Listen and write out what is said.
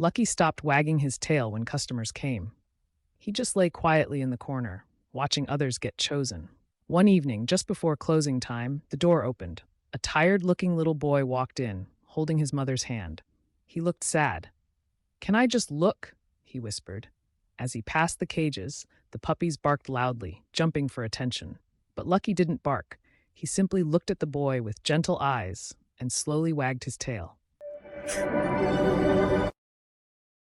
Lucky stopped wagging his tail when customers came. He just lay quietly in the corner, watching others get chosen. One evening, just before closing time, the door opened. A tired-looking little boy walked in, holding his mother's hand. He looked sad. "Can I just look?" he whispered. As he passed the cages, the puppies barked loudly, jumping for attention. But Lucky didn't bark. He simply looked at the boy with gentle eyes and slowly wagged his tail.